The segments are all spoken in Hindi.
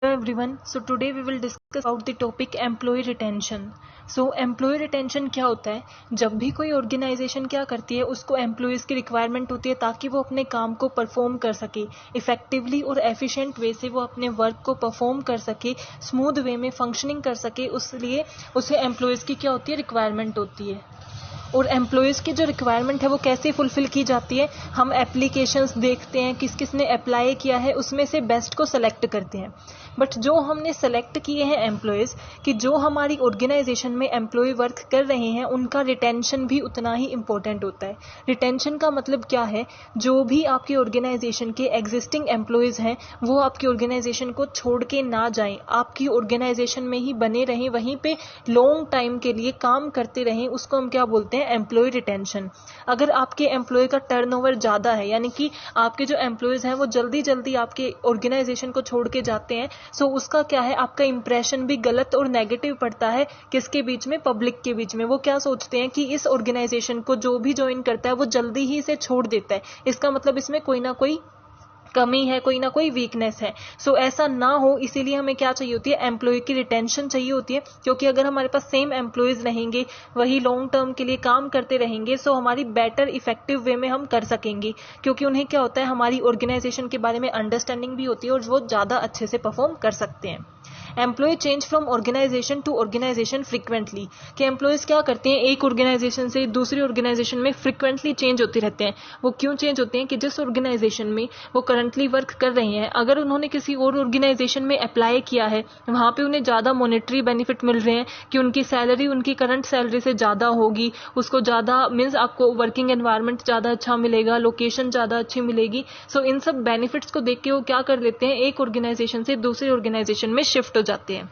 Hello everyone. So today we will discuss about the topic employee retention. So employee retention क्या होता है? जब भी कोई ऑर्गेनाइजेशन क्या करती है, उसको एम्प्लॉयज़ की रिक्वायरमेंट होती है ताकि वो अपने काम को परफॉर्म कर सके, इफेक्टिवली और एफिशिएंट वे से वो अपने वर्क को परफॉर्म कर सके, स्मूथ वे में फंक्शनिंग कर सके, उसलिए उसे एम्प्लॉयज़ की क्या होती है, रिक्वायरमेंट होती है। और एम्प्लॉयज़ की जो रिक्वायरमेंट है वो कैसे फुलफ़िल की जाती है, हम एप्लीकेशंस देखते हैं, किस किस ने अप्लाई किया है, उसमें से बेस्ट को सेलेक्ट करते हैं। बट जो हमने सेलेक्ट किए हैं एम्प्लॉयज़ कि जो हमारी ऑर्गेनाइजेशन में एम्प्लॉय वर्क कर रहे हैं, उनका रिटेंशन भी उतना ही इम्पोर्टेंट होता है। रिटेंशन का मतलब क्या है? जो भी आपकी ऑर्गेनाइजेशन के एग्जिस्टिंग एम्प्लॉयज़ हैं, वो आपकी ऑर्गेनाइजेशन को छोड़ के ना जाएं, आपकी ऑर्गेनाइजेशन में ही बने रहें, वहीं पे लॉन्ग टाइम के लिए काम करते रहें, उसको हम क्या बोलते हैं, एम्प्लॉय रिटेंशन। अगर आपके एम्प्लॉय का टर्नओवर ज़्यादा है, यानी कि आपके जो एम्प्लॉयज़ हैं वो जल्दी जल्दी आपके ऑर्गेनाइजेशन को छोड़ के जाते हैं, सो उसका क्या है, आपका इंप्रेशन भी गलत और नेगेटिव पड़ता है। किसके बीच में? पब्लिक के बीच में। वो क्या सोचते हैं कि इस ऑर्गेनाइजेशन को जो भी ज्वाइन करता है वो जल्दी ही इसे छोड़ देता है, इसका मतलब इसमें कोई ना कोई कमी है, कोई ना कोई वीकनेस है। सो ऐसा ना हो, इसीलिए हमें क्या चाहिए होती है, एम्प्लॉय की रिटेंशन चाहिए होती है। क्योंकि अगर हमारे पास सेम एम्प्लॉयज़ रहेंगे, वही लॉन्ग टर्म के लिए काम करते रहेंगे, सो हमारी बेटर इफेक्टिव वे में हम कर सकेंगे, क्योंकि उन्हें क्या होता है, हमारी ऑर्गेनाइजेशन के बारे में अंडरस्टैंडिंग भी होती है और वो ज़्यादा अच्छे से परफॉर्म कर सकते हैं। Employ change from organisation to organisation frequently, कि एम्प्लॉयज़ क्या करते हैं, एक ऑर्गेनाइजेशन से दूसरी ऑर्गेनाइजेशन में फ्रिक्वेंटली चेंज होते रहते हैं। वो क्यों चेंज होते हैं कि जिस ऑर्गेनाइजेशन में वो करंटली वर्क कर रहे हैं, अगर उन्होंने किसी और ऑर्गेनाइजेशन में अप्लाई किया है, वहाँ पे उन्हें ज़्यादा मॉनेटरी बेनिफिट मिल रहे हैं कि उनकी सैलरी उनकी करंट सैलरी से ज़्यादा होगी, उसको ज़्यादा मीन्स आपको वर्किंग एनवायरनमेंट ज़्यादा अच्छा मिलेगा, लोकेशन ज़्यादा अच्छी मिलेगी। सो इन सब बेनिफिट्स को देख के वो क्या कर लेते हैं, एक ऑर्गेनाइजेशन से दूसरी ऑर्गेनाइजेशन में शिफ्ट हो जाते हैं,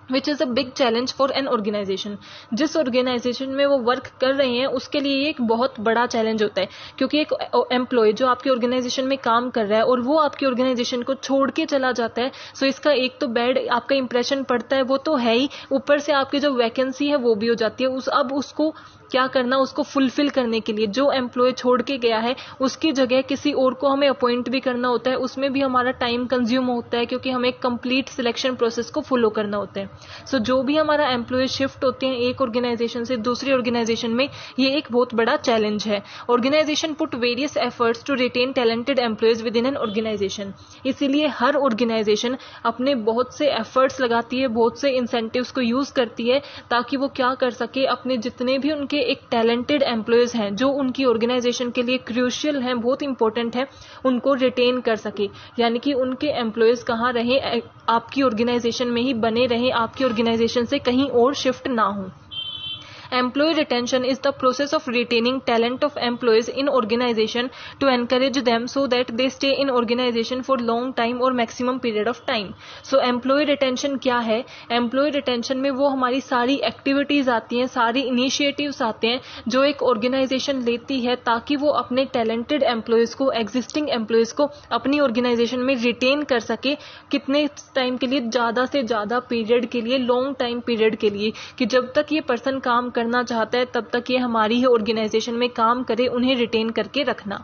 which is a big challenge for an organisation. जिस ऑर्गेनाइजेशन में वो वर्क कर रहे हैं उसके लिए ये एक बहुत बड़ा चैलेंज होता है, क्योंकि एक एम्प्लॉय जो आपकी ऑर्गेनाइजेशन में काम कर रहा है और वो आपकी ऑर्गेनाइजेशन को छोड़ के चला जाता है, सो इसका एक तो बैड आपका इंप्रेशन पड़ता है, वो तो है ही, ऊपर से आपकी जो वैकेंसी है वो भी हो जाती है। अब उसको क्या करना, उसको फुलफिल करने के लिए जो एम्प्लॉय छोड़ के गया है उसकी जगह किसी और को हमें अपॉइंट भी करना होता है, उसमें भी हमारा टाइम कंज्यूम होता है, क्योंकि हमें कंप्लीट सिलेक्शन प्रोसेस को फॉलो करना होता है। सो जो भी हमारा एम्प्लॉय शिफ्ट होते हैं एक ऑर्गेनाइजेशन से दूसरी ऑर्गेनाइजेशन में, ये एक बहुत बड़ा चैलेंज है। Organisation put various efforts to retain talented employees with in an organisation, इसीलिए हर ऑर्गेनाइजेशन अपने बहुत से एफर्ट्स लगाती है, बहुत से इंसेंटिव्स को यूज करती है, ताकि वो क्या कर सके, अपने जितने भी उनके एक टैलेंटेड एम्प्लॉयज हैं जो उनकी ऑर्गेनाइजेशन के लिए क्रूशियल हैं, बहुत इंपॉर्टेंट है, उनको रिटेन कर सके। यानी कि उनके एम्प्लॉयज कहाँ रहे, आपकी ऑर्गेनाइजेशन में ही बने रहे, आपकी ऑर्गेनाइजेशन से कहीं और शिफ्ट ना हो। Employee retention is the process of retaining talent of employees in organization to encourage them so that they stay in organization for long time or maximum period of time. So employee retention क्या है? Employee retention में वो हमारी सारी एक्टिविटीज आती हैं, सारी इनिशिएटिव्स आते हैं जो एक ऑर्गेनाइजेशन लेती है ताकि वो अपने टैलेंटेड एम्प्लॉयज़ को, एग्जिस्टिंग एम्प्लॉयज़ को अपनी ऑर्गेनाइजेशन में रिटेन कर सके। कितने टाइम के लिए? ज़्यादा से ज़्यादा पीरियड के लिए, लॉन्ग टाइम पीरियड के लिए, कि जब तक ये पर्सन काम करना चाहता है तब तक ये हमारी ही ऑर्गेनाइजेशन में काम करे, उन्हें रिटेन करके रखना।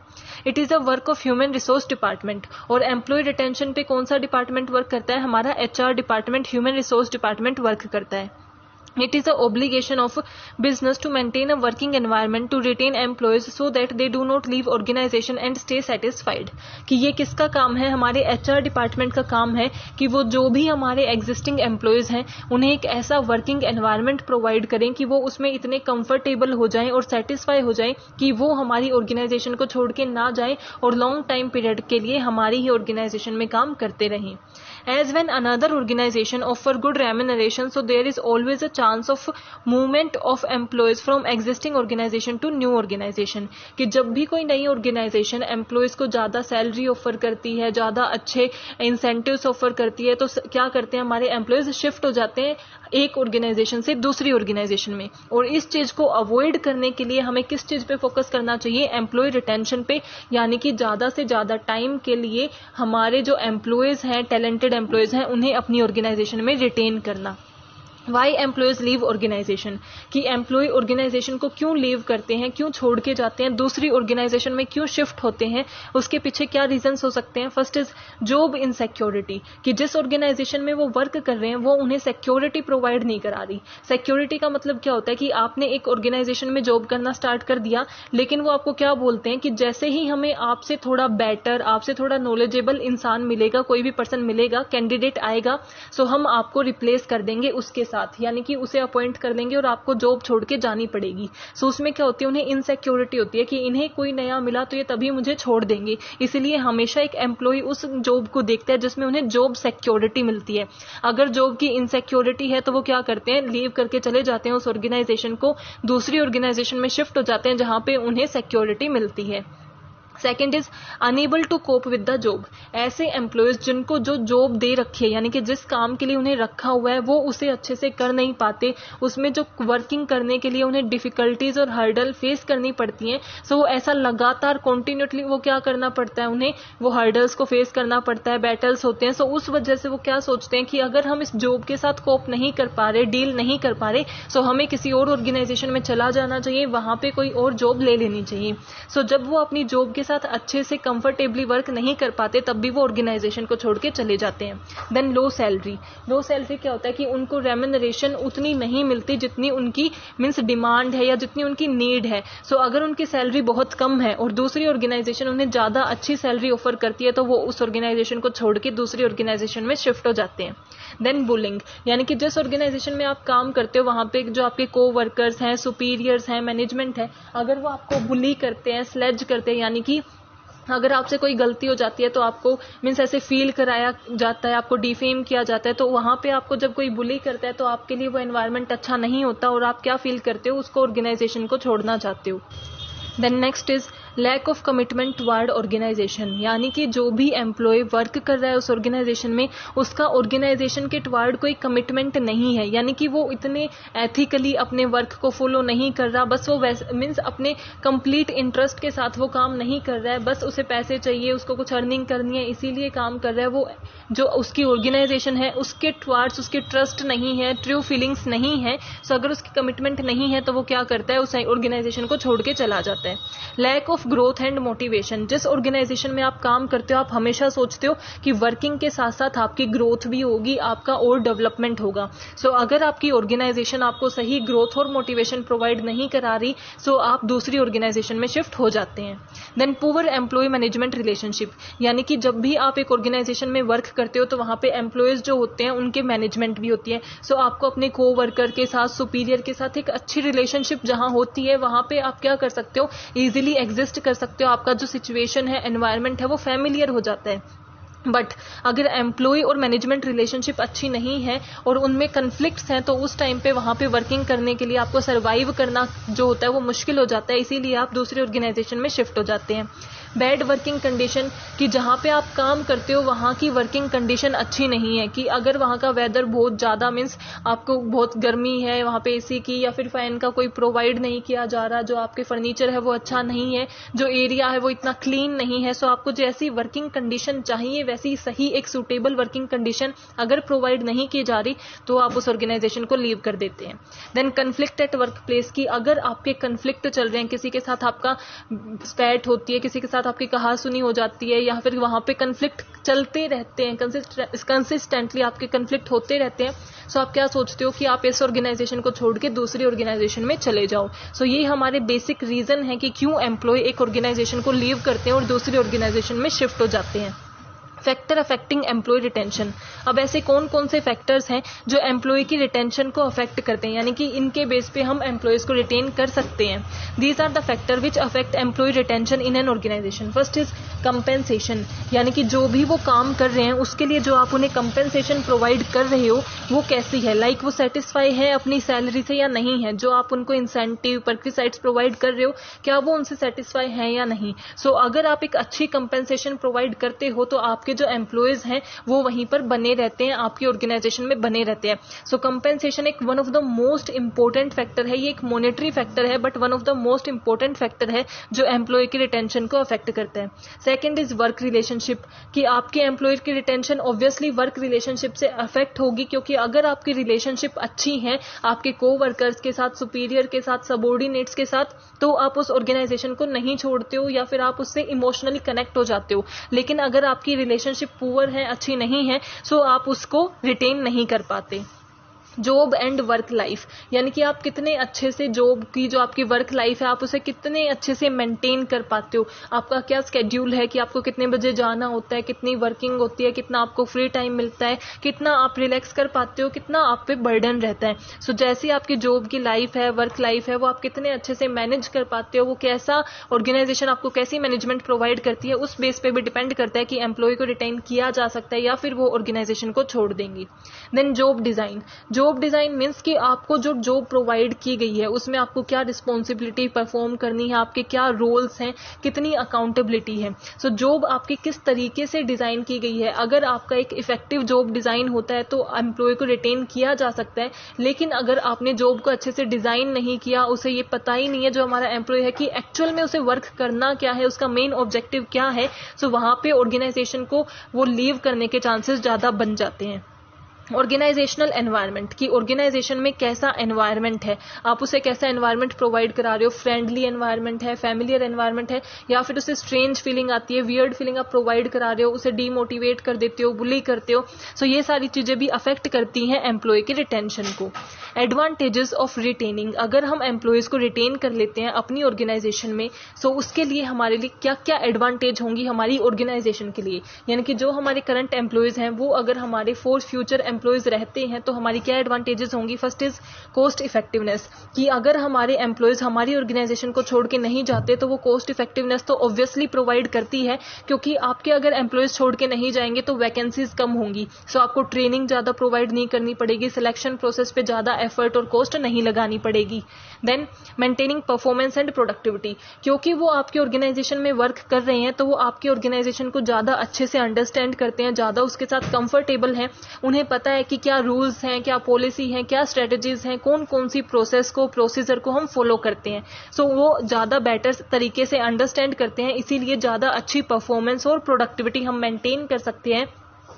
It is a work of human resource department. और एम्प्लॉय रिटेंशन पे कौन सा डिपार्टमेंट वर्क करता है? हमारा HR department, human resource department work करता है। It is the obligation of business to maintain a working environment to retain employees so that they do not leave organization and stay satisfied. कि ये किसका काम है? हमारे HR डिपार्टमेंट का काम है कि वो जो भी हमारे एग्जिस्टिंग एम्प्लॉयज़ हैं उन्हें एक ऐसा वर्किंग एनवायरनमेंट प्रोवाइड करें कि वो उसमें इतने कंफर्टेबल हो जाएं और सेटिस्फाई हो जाएं कि वो हमारी ऑर्गेनाइजेशन को छोड़ के ना जाएं और लॉन्ग टाइम पीरियड के लिए हमारी ही ऑर्गेनाइजेशन में काम करते रहें। As when another organization offer good remuneration, so there is always a chance of movement of employees from existing organization to new organization. कि जब भी कोई नई ऑर्गेनाइजेशन एम्प्लॉयज़ को ज़्यादा सैलरी ऑफर करती है, ज़्यादा अच्छे इंसेंटिव्स ऑफर करती है, तो क्या करते हैं, हमारे एम्प्लॉयज़ शिफ्ट हो जाते हैं एक ऑर्गेनाइजेशन से दूसरी ऑर्गेनाइजेशन में। और इस चीज़ को अवॉइड करने के लिए हमें किस चीज़ पे फोकस करना चाहिए? एम्प्लॉय रिटेंशन पे, यानी कि ज़्यादा से ज़्यादा टाइम के लिए हमारे जो एम्प्लॉयज़ हैं, टैलेंटेड एम्प्लॉयज़ हैं, उन्हें अपनी ऑर्गेनाइजेशन में रिटेन करना। वाई एम्प्लॉयज लीव ऑर्गेनाइजेशन, कि एम्प्लॉय ऑर्गेनाइजेशन को क्यों लीव करते हैं, क्यों छोड़ के जाते हैं, दूसरी ऑर्गेनाइजेशन में क्यों शिफ्ट होते हैं, उसके पीछे क्या रीजंस हो सकते हैं। फर्स्ट इज जॉब इनसिक्योरिटी, कि जिस ऑर्गेनाइजेशन में वो वर्क कर रहे हैं वो उन्हें सिक्योरिटी प्रोवाइड नहीं करा रही। सिक्योरिटी का मतलब क्या होता है कि आपने एक ऑर्गेनाइजेशन में जॉब करना स्टार्ट कर दिया, लेकिन वो आपको क्या बोलते हैं कि जैसे ही हमें आपसे थोड़ा बेटर, आपसे थोड़ा नॉलेजेबल इंसान मिलेगा, कोई भी पर्सन मिलेगा, कैंडिडेट आएगा, सो हम आपको रिप्लेस कर देंगे उसके साथ, यानी कि उसे अपॉइंट कर देंगे और आपको जॉब छोड़ के जानी पड़ेगी। सो उसमें क्या होती है, उन्हें इनसिक्योरिटी होती है कि इन्हें कोई नया मिला तो ये तभी मुझे छोड़ देंगे, इसलिए हमेशा एक एम्प्लॉय उस जॉब को देखता है जिसमें उन्हें जॉब सिक्योरिटी मिलती है। अगर जॉब की इनसिक्योरिटी है तो वो क्या करते हैं, लीव करके चले जाते हैं उस ऑर्गेनाइजेशन को, दूसरी ऑर्गेनाइजेशन में शिफ्ट हो जाते हैं जहां पे उन्हें सिक्योरिटी मिलती है। Second is unable to cope with the job, ऐसे एम्प्लॉयज जिनको जो जॉब दे रखी है, यानी कि जिस काम के लिए उन्हें रखा हुआ है वो उसे अच्छे से कर नहीं पाते, उसमें जो वर्किंग करने के लिए उन्हें डिफिकल्टीज और हर्डल फेस करनी पड़ती हैं। सो वो ऐसा लगातार कॉन्टिन्यूटली वो क्या करना पड़ता है, उन्हें वो हर्डल्स को फेस करना पड़ता है, बैटल्स होते हैं। सो उस वजह से वो क्या सोचते हैं कि अगर हम इस जॉब के साथ कोप नहीं कर पा रहे, डील नहीं कर पा रहे, सो हमें किसी और ऑर्गेनाइजेशन में चला जाना चाहिए, वहां पे कोई और जॉब ले लेनी चाहिए। सो जब वो अपनी जॉब के साथ अच्छे से कंफर्टेबली वर्क नहीं कर पाते तब भी वो ऑर्गेनाइजेशन को छोड़ के चले जाते हैं। Then low salary, low salary क्या होता है कि उनको रेम्यूनरेशन उतनी नहीं मिलती जितनी उनकी मींस डिमांड है या जितनी उनकी नीड है। सो अगर उनकी सैलरी बहुत कम है और दूसरी ऑर्गेनाइजेशन उन्हें ज्यादा अच्छी सैलरी ऑफर करती है तो वो उस ऑर्गेनाइजेशन को छोड़ के दूसरी ऑर्गेनाइजेशन में शिफ्ट हो जाते हैं। देन बुलिंग, यानी कि जिस ऑर्गेनाइजेशन में आप काम करते हो वहां पे जो आपके को वर्कर्स हैं, सुपीरियर्स हैं, मैनेजमेंट है, अगर वो आपको बुली करते हैं, स्लेज करते हैं, यानी कि अगर आपसे कोई गलती हो जाती है तो आपको मीन्स ऐसे फील कराया जाता है, आपको डिफेम किया जाता है, तो वहां पे आपको जब कोई बुली करता है तो आपके लिए वो एनवायरनमेंट अच्छा नहीं होता और आप क्या फील करते हो, उसको ऑर्गेनाइजेशन को छोड़ना चाहते हो। Then next is lack of commitment toward organisation, यानी कि जो भी एम्प्लॉय वर्क कर रहा है उस ऑर्गेनाइजेशन में उसका ऑर्गेनाइजेशन के टुवर्ड कोई कमिटमेंट नहीं है, यानी कि वो इतने एथिकली अपने वर्क को फॉलो नहीं कर रहा, बस वो मीन्स अपने कंप्लीट इंटरेस्ट के साथ वो काम नहीं कर रहा है, बस उसे पैसे चाहिए, उसको कुछ अर्निंग करनी है इसीलिए काम कर रहा है। वो जो उसकी ऑर्गेनाइजेशन है उसके टुवर्ड्स उसके ट्रस्ट नहीं है, ट्रू फीलिंग्स नहीं है। सो अगर उसकी कमिटमेंट नहीं है तो वो क्या करता है, उस ऑर्गेनाइजेशन को छोड़ के चला जाता है। Lack of growth and motivation, जिस ऑर्गेनाइजेशन में आप काम करते हो आप हमेशा सोचते हो कि वर्किंग के साथ साथ आपकी ग्रोथ भी होगी, आपका और डेवलपमेंट होगा। सो अगर आपकी ऑर्गेनाइजेशन आपको सही ग्रोथ और मोटिवेशन प्रोवाइड नहीं करा रही सो आप दूसरी ऑर्गेनाइजेशन में शिफ्ट हो जाते हैं। Then poor employ management relationship, यानी कि जब भी आप एक ऑर्गेनाइजेशन में वर्क करते हो तो वहां पे एम्प्लॉयज जो होते हैं उनके मैनेजमेंट भी होती है। सो आपको अपने को वर्कर के साथ, सुपीरियर के साथ एक अच्छी रिलेशनशिप जहां होती है वहां पे आप क्या कर सकते हो, इजीली एग्जिस्ट कर सकते हो, आपका जो सिचुएशन है, एनवायरनमेंट है, वो फैमिलियर हो जाता है। बट अगर एम्प्लॉय और मैनेजमेंट रिलेशनशिप अच्छी नहीं है और उनमें कन्फ्लिक्ट्स हैं तो उस टाइम पे वहां पे वर्किंग करने के लिए आपको सर्वाइव करना जो होता है वो मुश्किल हो जाता है, इसीलिए आप दूसरी ऑर्गेनाइजेशन में शिफ्ट हो जाते हैं। बैड वर्किंग कंडीशन, कि जहां पे आप काम करते हो वहां की वर्किंग कंडीशन अच्छी नहीं है, कि अगर वहां का वेदर बहुत ज्यादा मीन्स आपको बहुत गर्मी है, वहां पे एसी की या फिर फैन का कोई प्रोवाइड नहीं किया जा रहा, जो आपके फर्नीचर है वो अच्छा नहीं है, जो एरिया है वो इतना क्लीन नहीं है। सो आपको जैसी वर्किंग कंडीशन चाहिए वैसी सही एक सूटेबल वर्किंग कंडीशन अगर प्रोवाइड नहीं की जा रही तो आप उस ऑर्गेनाइजेशन को लीव कर देते हैं। Then conflict at work place, की अगर आपके कन्फ्लिक्ट चल रहे हैं, किसी के साथ आपका स्पैट होती है, किसी के साथ आपकी कहासुनी हो जाती है या फिर वहां पे कन्फ्लिक्ट चलते रहते हैं, कंसिस्टेंटली आपके कन्फ्लिक्ट होते रहते हैं, सो आप क्या सोचते हो कि आप इस ऑर्गेनाइजेशन को छोड़ के दूसरी ऑर्गेनाइजेशन में चले जाओ। सो ये हमारे बेसिक रीजन है कि क्यों एम्प्लॉय एक ऑर्गेनाइजेशन को लीव करते हैं और दूसरी ऑर्गेनाइजेशन में शिफ्ट हो जाते हैं। फैक्टर अफेक्टिंग एम्प्लॉय रिटेंशन, अब ऐसे कौन कौन से फैक्टर्स हैं जो एम्प्लॉय की रिटेंशन को अफेक्ट करते हैं, यानी कि इनके बेस पे हम एम्प्लॉयज को रिटेन कर सकते हैं। These are the factor which affect employ retention in an organisation. First is compensation, यानी कि जो भी वो काम कर रहे हैं उसके लिए जो आप उन्हें कंपेंसेशन प्रोवाइड कर रहे हो वो कैसी है, लाइक वो सेटिस्फाई है अपनी सैलरी से या नहीं है, जो आप उनको इंसेंटिव परक्विसाइड्स प्रोवाइड कर रहे हो क्या वो उनसे सेटिस्फाई है या नहीं। सो अगर आप एक अच्छी कंपेंसेशन प्रोवाइड करते हो तो आपके जो एम्प्लॉयज हैं वो वहीं पर बने रहते हैं, आपकी ऑर्गेनाइजेशन में बने रहते हैं। सो कंपेंसेशन एक one of the most important factor है, ये एक मॉनेटरी फैक्टर है but one of the most important factor है जो एम्प्लॉय की रिटेंशन को अफेक्ट करता है। सेकंड इज वर्क रिलेशनशिप, कि आपके एम्प्लॉयर की रिटेंशन ऑब्वियसली वर्क रिलेशनशिप से अफेक्ट होगी, क्योंकि अगर आपकी रिलेशनशिप अच्छी है आपके कोवर्कर्स के साथ, सुपीरियर के साथ, सबऑर्डिनेट्स के साथ, तो आप उस ऑर्गेनाइजेशन को नहीं छोड़ते हो या फिर आप उससे इमोशनली कनेक्ट हो जाते हो। लेकिन अगर आपकी रिलेशनशिप पुअर है, अच्छी नहीं है, सो आप उसको रिटेन नहीं कर पाते। जॉब एंड वर्क लाइफ, यानी कि आप कितने अच्छे से जॉब की जो आपकी वर्क लाइफ है आप उसे कितने अच्छे से मेंटेन कर पाते हो, आपका क्या स्केड्यूल है कि आपको कितने बजे जाना होता है, कितनी वर्किंग होती है, कितना आपको फ्री टाइम मिलता है, कितना आप रिलैक्स कर पाते हो, कितना आप पे बर्डन रहता है। सो जैसी आपकी जॉब की लाइफ है, वर्क लाइफ है, वो आप कितने अच्छे से मैनेज कर पाते हो, वो कैसा ऑर्गेनाइजेशन आपको कैसी मैनेजमेंट प्रोवाइड करती है, उस बेस पे भी डिपेंड करता है कि एम्प्लॉय को रिटेन किया जा सकता है या फिर वो ऑर्गेनाइजेशन को छोड़ देंगे। Then job design, job design means कि आपको जो जॉब प्रोवाइड की गई है उसमें आपको क्या रिस्पॉन्सिबिलिटी परफॉर्म करनी है, आपके क्या रोल्स हैं, कितनी अकाउंटेबिलिटी है। सो जॉब आपकी किस तरीके से डिजाइन की गई है, अगर आपका एक इफेक्टिव जॉब डिजाइन होता है तो एम्प्लॉय को रिटेन किया जा सकता है। लेकिन अगर आपने जॉब को अच्छे से डिजाइन नहीं किया, उसे ये पता ही नहीं है जो हमारा एम्प्लॉय है कि एक्चुअल में उसे वर्क करना क्या है, उसका मेन ऑब्जेक्टिव क्या है, सो वहां पे ऑर्गेनाइजेशन को वो लीव करने के चांसेस ज्यादा बन जाते हैं। ऑर्गेनाइजेशनल एनवायरनमेंट, कि ऑर्गेनाइजेशन में कैसा एनवायरनमेंट है, आप उसे कैसा एनवायरनमेंट प्रोवाइड करा रहे हो, फ्रेंडली एनवायरनमेंट है, फैमिलियर एनवायरनमेंट है, या फिर उसे स्ट्रेंज फीलिंग आती है, वियर्ड फीलिंग आप प्रोवाइड करा रहे हो, उसे डीमोटिवेट कर देते हो, बुली करते हो। सो ये सारी चीजें भी अफेक्ट करती हैं एम्प्लॉय के रिटेंशन को। एडवांटेजेस ऑफ रिटेनिंग, अगर हम एम्प्लॉयज को रिटेन कर लेते हैं अपनी ऑर्गेनाइजेशन में, सो उसके लिए हमारे लिए क्या क्या एडवांटेज होंगी हमारी ऑर्गेनाइजेशन के लिए, यानी कि जो हमारे करंट एम्प्लॉयज हैं वो अगर हमारे फॉर फ्यूचर एम्प्लॉयज रहते हैं तो हमारी क्या एडवांटेजेस होंगी। फर्स्ट इज कॉस्ट इफेक्टिवनेस, कि अगर हमारे एम्प्लॉयज हमारी ऑर्गेनाइजेशन को छोड़ के नहीं जाते तो वो कॉस्ट इफेक्टिवनेस तो ऑब्वियसली प्रोवाइड करती है, क्योंकि आपके अगर एम्प्लॉयज छोड़ के नहीं जाएंगे तो वैकेंसीज कम होंगी, सो आपको ट्रेनिंग ज्यादा प्रोवाइड नहीं करनी पड़ेगी, सिलेक्शन प्रोसेस पे ज्यादा एफर्ट और कॉस्ट नहीं लगानी पड़ेगी। Then maintaining performance and productivity, क्योंकि वो आपकी ऑर्गेनाइजेशन में वर्क कर रहे हैं तो वो आपकी ऑर्गेनाइजेशन को ज्यादा अच्छे से अंडरस्टैंड करते हैं, ज्यादा उसके साथ कंफर्टेबल हैं, उन्हें पता है कि क्या रूल्स हैं, क्या पॉलिसी हैं, क्या स्ट्रेटजीज हैं, कौन कौन सी प्रोसेस को, प्रोसीजर को हम फॉलो करते हैं। सो वो ज्यादा बेटर तरीके से अंडरस्टैंड करते हैं, इसीलिए ज्यादा अच्छी परफॉर्मेंस और प्रोडक्टिविटी हम मेंटेन कर सकते हैं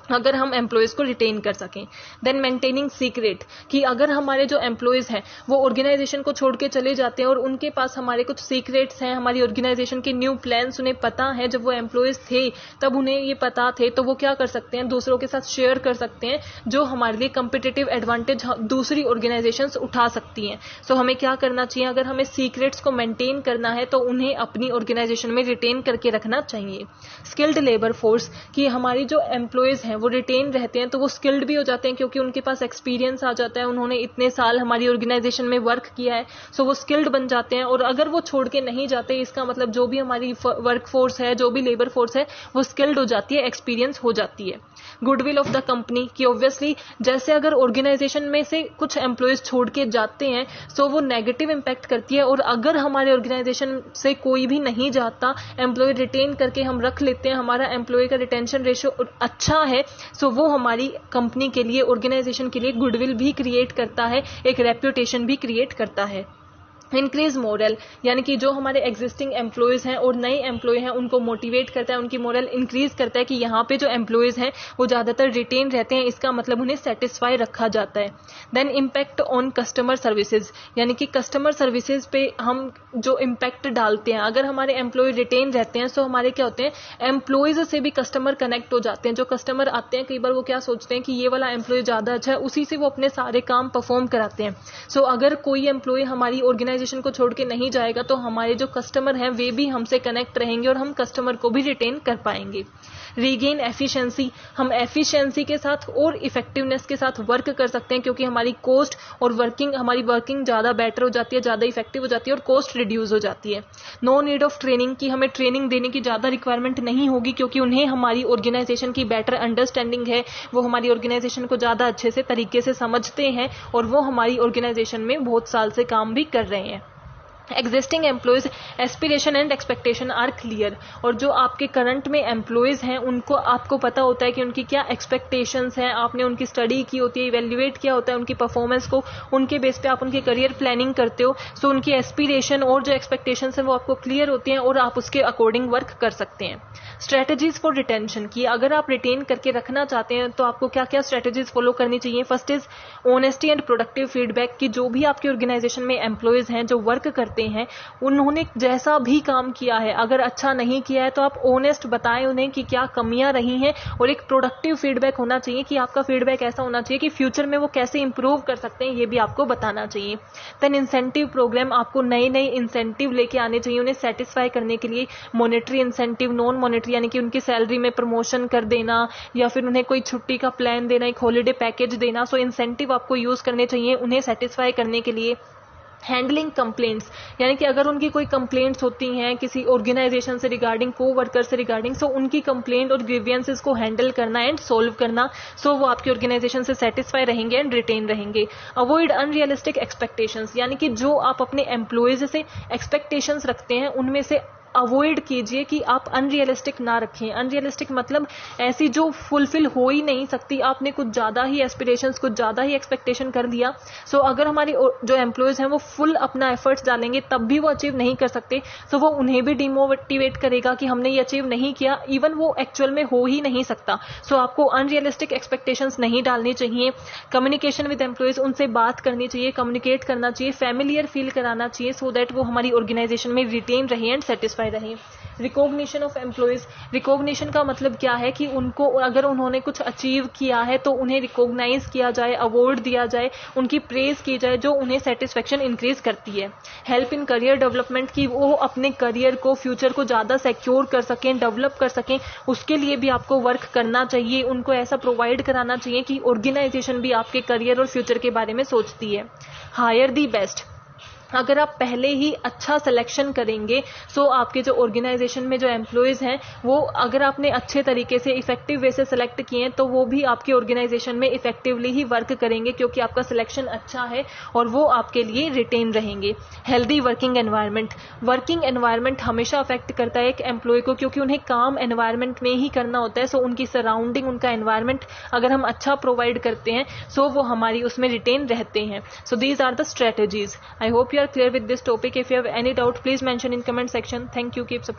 अगर हम एम्प्लॉयज को रिटेन कर सकें। देन मेंटेनिंग सीक्रेट, कि अगर हमारे जो एम्प्लॉयज हैं वो ऑर्गेनाइजेशन को छोड़ के चले जाते हैं और उनके पास हमारे कुछ सीक्रेट्स हैं, हमारी ऑर्गेनाइजेशन के न्यू प्लान्स उन्हें पता है, जब वो एम्प्लॉयज थे तब उन्हें ये पता थे, तो वो क्या कर सकते हैं, दूसरों के साथ शेयर कर सकते हैं, जो हमारे लिए कंपिटिटिव एडवांटेज दूसरी ऑर्गेनाइजेशंस उठा सकती हैं। सो हमें क्या करना चाहिए, अगर हमें सीक्रेट्स को मेंटेन करना है तो उन्हें अपनी ऑर्गेनाइजेशन में रिटेन करके रखना चाहिए। स्किल्ड लेबर फोर्स, कि हमारी जो एम्प्लॉयज हैं वो रिटेन रहते हैं तो वो स्किल्ड भी हो जाते हैं, क्योंकि उनके पास एक्सपीरियंस आ जाता है, उन्होंने इतने साल हमारी ऑर्गेनाइजेशन में वर्क किया है, सो वो स्किल्ड बन जाते हैं। और अगर वो छोड़ के नहीं जाते, इसका मतलब जो भी हमारी वर्क फोर्स है, जो भी लेबर फोर्स है, वो स्किल्ड हो जाती है, एक्सपीरियंस हो जाती है। गुडविल ऑफ द कंपनी, कि ऑब्वियसली जैसे अगर ऑर्गेनाइजेशन में से कुछ एम्प्लॉयज छोड़ के जाते हैं सो वो नेगेटिव इंपैक्ट करती है, और अगर हमारे ऑर्गेनाइजेशन से कोई भी नहीं जाता, एम्प्लॉय रिटेन करके हम रख लेते हैं, हमारा एम्प्लॉय का रिटेंशन रेशियो अच्छा है, सो वो हमारी कंपनी के लिए, ऑर्गेनाइजेशन के लिए गुडविल भी क्रिएट करता है, एक रेप्यूटेशन भी क्रिएट करता है। इंक्रीज मोरल, यानी कि जो हमारे एग्जिस्टिंग एम्प्लॉयज हैं और नए एम्प्लॉय हैं उनको मोटिवेट करता है, उनकी मोरल इंक्रीज करता है कि यहाँ पे जो एम्प्लॉयज हैं वो ज्यादातर रिटेन रहते हैं, इसका मतलब उन्हें सेटिस्फाई रखा जाता है। Then impact on customer services, यानी कि कस्टमर सर्विसेज पे हम जो इम्पैक्ट डालते हैं, अगर हमारे एम्प्लॉय रिटेन रहते हैं तो हमारे क्या होते हैं, एम्प्लॉयज से भी कस्टमर कनेक्ट हो जाते हैं। जो कस्टमर आते हैं कई बार वो क्या सोचते हैं कि ये वाला एम्प्लॉय ज्यादा अच्छा है, उसी से वो अपने सारे काम परफॉर्म कराते हैं। सो अगर कोई एम्प्लॉय हमारी ऑर्गेनाइजेशन को छोड़ के नहीं जाएगा तो हमारे जो कस्टमर हैं वे भी हमसे कनेक्ट रहेंगे और हम कस्टमर को भी रिटेन कर पाएंगे। रीगेन एफिशिएंसी, हम एफिशिएंसी के साथ और इफेक्टिवनेस के साथ वर्क कर सकते हैं, क्योंकि हमारी कॉस्ट और हमारी वर्किंग ज्यादा बेटर हो जाती है, ज्यादा इफेक्टिव हो जाती है और कॉस्ट रिड्यूस हो जाती है। नो नीड ऑफ ट्रेनिंग, की हमें ट्रेनिंग देने की ज्यादा रिक्वायरमेंट नहीं होगी, क्योंकि उन्हें हमारी ऑर्गेनाइजेशन की बेटर अंडरस्टैंडिंग है, वो हमारी ऑर्गेनाइजेशन को ज्यादा अच्छे से तरीके से समझते हैं और वो हमारी ऑर्गेनाइजेशन में बहुत साल से काम भी कर रहे हैं। Existing employees aspiration and expectation are clear, और जो आपके करंट में एम्प्लॉयज हैं उनको आपको पता होता है कि उनकी क्या एक्सपेक्टेशंस हैं, आपने उनकी स्टडी की होती है, इवेल्युएट किया होता है उनकी परफॉर्मेंस को, उनके बेस पे आप उनकी करियर प्लानिंग करते हो। सो उनकी एस्पिरेशन और जो एक्सपेक्टेशंस हैं वो आपको क्लियर होती हैं और आप उसके अकॉर्डिंग वर्क कर सकते हैं। स्ट्रेटेजीज फॉर रिटेंशन की, अगर आप रिटेन करके रखना चाहते हैं तो आपको क्या क्या स्ट्रेटेजीज फॉलो करनी चाहिए। First is honesty and productive feedback, की जो भी आपके ऑर्गेनाइजेशन में एम्प्लॉयज हैं जो वर्क करते हैं उन्होंने जैसा भी काम किया है, अगर अच्छा नहीं किया है तो आप ऑनेस्ट बताएं उन्हें कि क्या कमियां रही हैं, और एक प्रोडक्टिव फीडबैक होना चाहिए कि आपका फीडबैक ऐसा होना चाहिए कि फ्यूचर में वो कैसे इंप्रूव कर सकते हैं ये भी आपको बताना चाहिए। देन इंसेंटिव प्रोग्राम, आपको नए नए इंसेंटिव लेके आने चाहिए उन्हें सेटिस्फाई करने के लिए। मॉनेटरी इंसेंटिव, नॉन मॉनेटरी यानी कि उनकी सैलरी में प्रमोशन कर देना या फिर उन्हें कोई छुट्टी का प्लान देना, एक हॉलीडे पैकेज देना। सो इंसेंटिव आपको यूज करने चाहिए उन्हें सेटिस्फाई करने के लिए। हैंडलिंग कंप्लेंट्स, यानी कि अगर उनकी कोई कंप्लेंट्स होती हैं किसी ऑर्गेनाइजेशन से रिगार्डिंग, को वर्कर से रिगार्डिंग, सो उनकी कंप्लेंट और ग्रीवियंसेस को हैंडल करना एंड सोल्व करना। सो वो आपके ऑर्गेनाइजेशन से सेटिस्फाई रहेंगे एंड रिटेन रहेंगे। अवॉइड अनरियलिस्टिक एक्सपेक्टेशंस, यानी कि जो आप अपने एम्प्लॉयज से एक्सपेक्टेशंस रखते हैं उनमें से अवॉइड कीजिए कि आप अनरियलिस्टिक ना रखें। अनरियलिस्टिक मतलब ऐसी जो फुलफिल हो ही नहीं सकती, आपने कुछ ज्यादा ही एस्पिरेशंस, कुछ ज्यादा ही एक्सपेक्टेशन कर दिया। सो अगर हमारे जो एम्प्लॉयज हैं वो फुल अपना एफर्ट्स डालेंगे तब भी वो अचीव नहीं कर सकते, सो वो उन्हें भी डिमोटिवेट करेगा कि हमने ये अचीव नहीं किया, इवन वो एक्चुअल में हो ही नहीं सकता। सो आपको अनरियलिस्टिक एक्सपेक्टेशंस नहीं डालनी चाहिए। कम्युनिकेशन विद एम्प्लॉयज, उनसे बात करनी चाहिए, कम्युनिकेट करना चाहिए, फैमिलियर फील कराना चाहिए, सो दैट वो हमारी ऑर्गेनाइजेशन में रिटेन रहे एंड सेटिस्फाई रहे। रिकॉग्निशन ऑफ एम्प्लॉयज, रिकॉग्निशन का मतलब क्या है कि उनको अगर उन्होंने कुछ अचीव किया है तो उन्हें रिकॉग्नाइज किया जाए, अवार्ड दिया जाए, उनकी प्रेज की जाए जो उन्हें सेटिस्फेक्शन इंक्रीज करती है। हेल्प इन करियर डेवलपमेंट, की वो अपने करियर को, फ्यूचर को ज्यादा सिक्योर कर सकें, डेवलप कर सकें, उसके लिए भी आपको वर्क करना चाहिए, उनको ऐसा प्रोवाइड कराना चाहिए कि ऑर्गेनाइजेशन भी आपके करियर और फ्यूचर के बारे में सोचती है। हायर दी बेस्ट, अगर आप पहले ही अच्छा सिलेक्शन करेंगे, सो आपके जो ऑर्गेनाइजेशन में जो एम्प्लॉयज हैं वो अगर आपने अच्छे तरीके से इफेक्टिव वे से सिलेक्ट किए हैं तो वो भी आपके ऑर्गेनाइजेशन में इफेक्टिवली ही वर्क करेंगे क्योंकि आपका सिलेक्शन अच्छा है और वो आपके लिए रिटेन रहेंगे। Healthy working environment, working environment हमेशा अफेक्ट करता है एक एम्प्लॉय को क्योंकि उन्हें काम एनवायरनमेंट में ही करना होता है। सो उनकी सराउंडिंग, उनका एनवायरनमेंट अगर हम अच्छा प्रोवाइड करते हैं सो वो हमारी उसमें रिटेन रहते हैं। So these are the strategies. I hope you are clear with this topic. If you have any doubt, please mention in comment section. Thank you. Keep supporting.